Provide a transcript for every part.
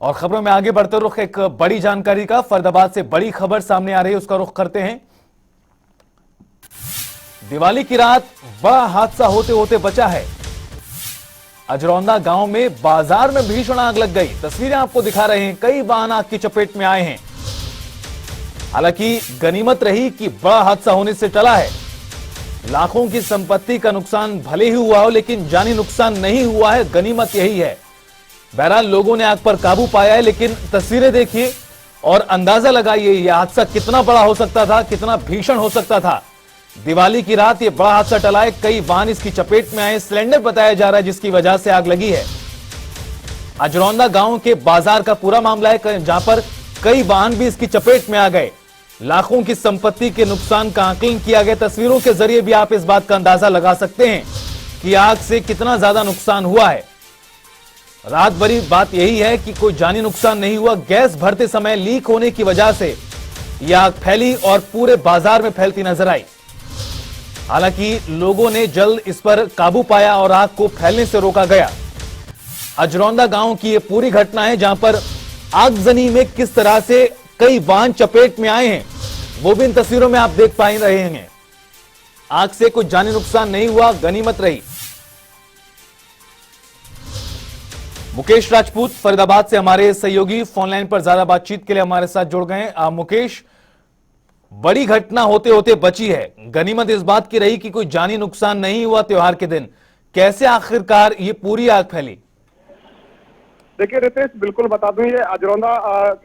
और खबरों में आगे बढ़ते रुख एक बड़ी जानकारी का, फरीदाबाद से बड़ी खबर सामने आ रही है, उसका रुख करते हैं। दिवाली की रात बड़ा हादसा होते होते बचा है। अजरौंदा गांव में बाजार में भीषण आग लग गई। तस्वीरें आपको दिखा रहे हैं, कई वाहन आग की चपेट में आए हैं। हालांकि गनीमत रही कि बड़ा हादसा होने से टला है। लाखों की संपत्ति का नुकसान भले ही हुआ हो, लेकिन जानी नुकसान नहीं हुआ है, गनीमत यही है। बहरहाल लोगों ने आग पर काबू पाया है, लेकिन तस्वीरें देखिए और अंदाजा लगाइए यह हादसा कितना बड़ा हो सकता था, कितना भीषण हो सकता था। दिवाली की रात ये बड़ा हादसा टला है, कई वाहन इसकी चपेट में आए। सिलेंडर बताया जा रहा है जिसकी वजह से आग लगी है। अजरौंदा गांव के बाजार का पूरा मामला है, जहां पर कई वाहन भी इसकी चपेट में आ गए। लाखों की संपत्ति के नुकसान का आकलन किया गया। तस्वीरों के जरिए भी आप इस बात का अंदाजा लगा सकते हैं कि आग से कितना ज्यादा नुकसान हुआ है। रात भरी बात यही है कि कोई जानी नुकसान नहीं हुआ। गैस भरते समय लीक होने की वजह से यह आग फैली और पूरे बाजार में फैलती नजर आई। हालांकि लोगों ने जल्द इस पर काबू पाया और आग को फैलने से रोका गया। अजरौंदा गांव की यह पूरी घटना है, जहां पर आगजनी में किस तरह से कई वाहन चपेट में आए हैं, वो भी इन तस्वीरों में आप देख पा रहे हैं। आग से कोई जानी नुकसान नहीं हुआ, गनीमत रही। मुकेश राजपूत फरीदाबाद से हमारे सहयोगी फोन लाइन पर ज्यादा बातचीत के लिए हमारे साथ जुड़ गए हैं। मुकेश, बड़ी घटना होते होते बची है, गनीमत इस बात की रही कि कोई जानी नुकसान नहीं हुआ। त्योहार के दिन कैसे आखिरकार ये पूरी आग फैली? देखिए रितेश, बिल्कुल बता दूं, ये अजरौंदा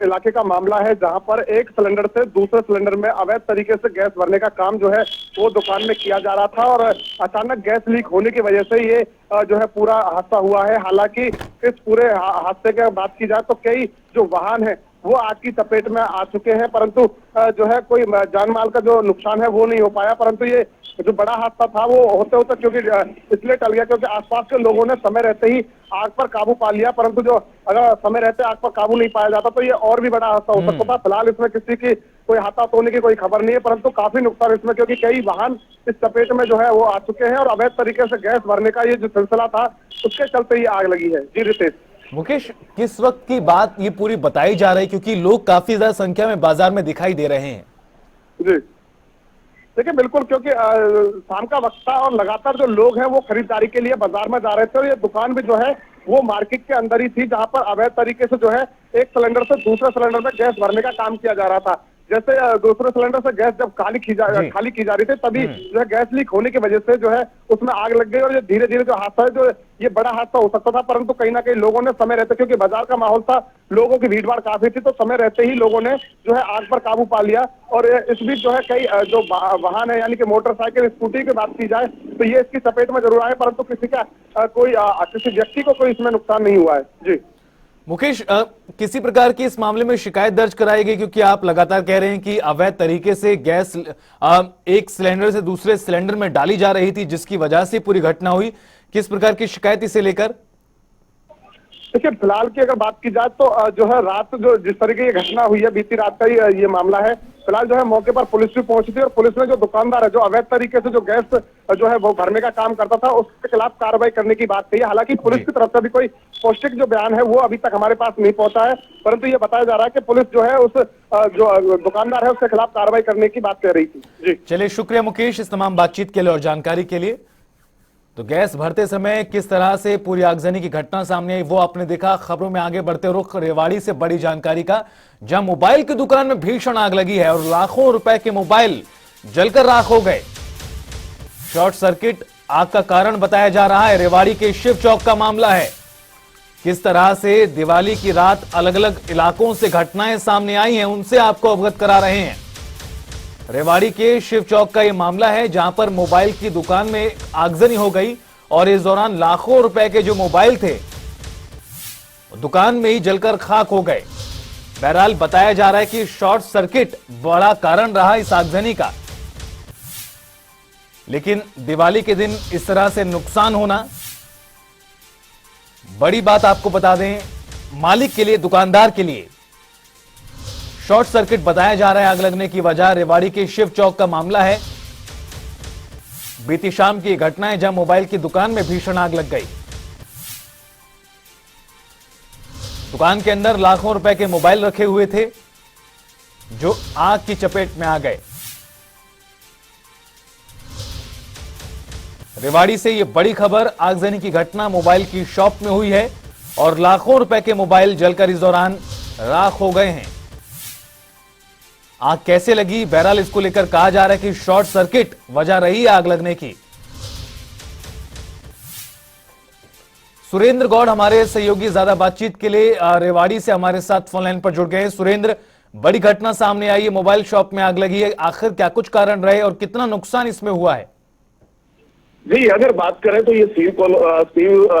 इलाके का मामला है, जहां पर एक सिलेंडर से दूसरे सिलेंडर में अवैध तरीके से गैस भरने का काम जो है वो दुकान में किया जा रहा था और अचानक गैस लीक होने की वजह से ये जो है पूरा हादसा हुआ है। हालांकि इस पूरे हादसे की बात की जाए तो कई जो वाहन है वो आग की चपेट में आ चुके हैं, परंतु जो है कोई जान माल का जो नुकसान है वो नहीं हो पाया। परंतु ये जो बड़ा हादसा था वो होते होते क्योंकि इसलिए टल गया क्योंकि आसपास के लोगों ने समय रहते ही आग पर काबू पा लिया। परंतु जो अगर समय रहते आग पर काबू नहीं पाया जाता तो ये और भी बड़ा हादसा हो सकता था। फिलहाल इसमें किसी की कोई हादसा होने की कोई खबर नहीं है, परंतु काफी नुकसान इसमें, क्योंकि कई वाहन इस चपेट में जो है वो आ चुके हैं और अवैध तरीके से गैस भरने का ये जो सिलसिला था उसके चलते ही आग लगी है। जी रितेश। मुकेश, किस वक्त की बात ये पूरी बताई जा रही है, क्योंकि लोग काफी ज्यादा संख्या में बाजार में दिखाई दे रहे हैं? जी देखिए, बिल्कुल, क्योंकि शाम का वक्त था और लगातार जो लोग हैं वो खरीदारी के लिए बाजार में जा रहे थे और ये दुकान भी जो है वो मार्केट के अंदर ही थी, जहां पर अवैध तरीके से जो है एक सिलेंडर से दूसरे सिलेंडर में गैस भरने का काम किया जा रहा था। जैसे दूसरे सिलेंडर से गैस जब खाली की जा रही थी तभी जो है गैस लीक होने की वजह से जो है उसमें आग लग गई और ये धीरे धीरे जो हादसा है, जो ये बड़ा हादसा हो सकता था, परंतु कहीं ना कहीं लोगों ने समय रहते, क्योंकि बाजार का माहौल था, लोगों की भीड़ भाड़ काफी थी, तो समय रहते ही लोगों ने जो है आग पर काबू पा लिया। और इस बीच जो है कई जो वाहन है, यानी कि मोटरसाइकिल, स्कूटी की बात की जाए तो ये इसकी चपेट में जरूर आए, परंतु किसी व्यक्ति को कोई इसमें नुकसान नहीं हुआ है। जी मुकेश, किसी प्रकार की इस मामले में शिकायत दर्ज कराई गई? क्योंकि आप लगातार कह रहे हैं कि अवैध तरीके से गैस एक सिलेंडर से दूसरे सिलेंडर में डाली जा रही थी, जिसकी वजह से पूरी घटना हुई। किस प्रकार की शिकायत इसे लेकर? देखिए, फिलहाल की अगर बात की जाए तो जो है रात जो जिस तरीके की घटना हुई है, बीती रात का ही ये मामला है। फिलहाल जो है मौके पर पुलिस भी पहुंची थी और पुलिस ने जो दुकानदार है जो अवैध तरीके से जो गैस जो है वो भरने का काम करता था उसके खिलाफ कार्रवाई करने की बात कही है। हालांकि पुलिस की तरफ से भी कोई पौष्टिक जो बयान है वो अभी तक हमारे पास नहीं पहुंचा है, परंतु ये बताया जा रहा है कि पुलिस जो है उस जो दुकानदार है उसके खिलाफ कार्रवाई करने की बात कर रही थी। जी चलिए, शुक्रिया मुकेश इस तमाम बातचीत के लिए और जानकारी के लिए। तो गैस भरते समय किस तरह से पूरी आगजनी की घटना सामने आई वो आपने देखा। खबरों में आगे बढ़ते रुख रेवाड़ी से बड़ी जानकारी का, जहां मोबाइल की दुकान में भीषण आग लगी है और लाखों रुपए के मोबाइल जलकर राख हो गए। शॉर्ट सर्किट आग का कारण बताया जा रहा है। रेवाड़ी के शिव चौक का मामला है। किस तरह से दिवाली की रात अलग अलग इलाकों से घटनाएं सामने आई हैं, उनसे आपको अवगत करा रहे हैं। रेवाड़ी के शिव चौक का यह मामला है, जहां पर मोबाइल की दुकान में आगजनी हो गई और इस दौरान लाखों रुपए के जो मोबाइल थे दुकान में ही जलकर खाक हो गए। बहरहाल बताया जा रहा है कि शॉर्ट सर्किट बड़ा कारण रहा इस आगजनी का, लेकिन दिवाली के दिन इस तरह से नुकसान होना बड़ी बात। आपको बता दें, मालिक के लिए, दुकानदार के लिए शॉर्ट सर्किट बताया जा रहा है आग लगने की वजह। रेवाड़ी के शिव चौक का मामला है। बीती शाम की घटना है जहां मोबाइल की दुकान में भीषण आग लग गई। दुकान के अंदर लाखों रुपए के मोबाइल रखे हुए थे जो आग की चपेट में आ गए। रेवाड़ी से यह बड़ी खबर, आगजनी की घटना मोबाइल की शॉप में हुई है और लाखों रुपए के मोबाइल जलकर इस दौरान राख हो गए हैं। आग कैसे लगी, बहरहाल इसको लेकर कहा जा रहा है कि शॉर्ट सर्किट वजह रही आग लगने की। सुरेंद्र गौड़ हमारे सहयोगी ज्यादा बातचीत के लिए रेवाड़ी से हमारे साथ फोन लाइन पर जुड़ गए हैं। सुरेंद्र, बड़ी घटना सामने आई है, मोबाइल शॉप में आग लगी है, आखिर क्या कुछ कारण रहे और कितना नुकसान इसमें हुआ है? जी, अगर बात करें तो ये सीव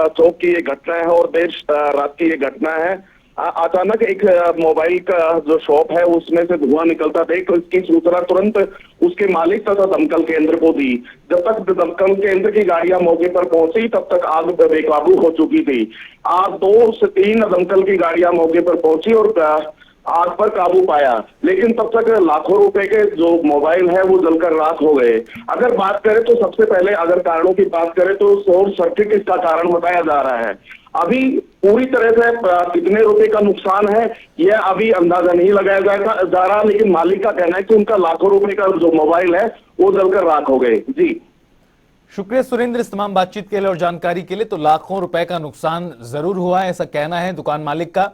चौक की ये घटना है और देर रात की ये घटना है। अचानक एक मोबाइल का जो शॉप है उसमें से धुआं निकलता देख तो इसकी सूचना तुरंत उसके मालिक तथा दमकल केंद्र को दी। जब तक दमकल केंद्र की गाड़ियां मौके पर पहुंची तब तक आग बेकाबू हो चुकी थी। आग 2 से 3 दमकल की गाड़ियां मौके पर पहुंची और आग पर काबू पाया, लेकिन तब तक लाखों रुपए के जो मोबाइल है वो जलकर राख हो गए। अगर बात करें तो सबसे पहले अगर कारणों की बात करें तो शॉर्ट सर्किट इसका कारण बताया जा रहा है। अभी पूरी तरह से कितने रुपए का नुकसान है यह अभी अंदाजा नहीं लगाया जा रहा, लेकिन मालिक का कहना है कि उनका लाखों रुपए का जो मोबाइल है वो जलकर राख हो गए। जी, शुक्रिया सुरेंद्र इस तमाम बातचीत के लिए और जानकारी के लिए। तो लाखों रुपए का नुकसान जरूर हुआ है, ऐसा कहना है दुकान मालिक का।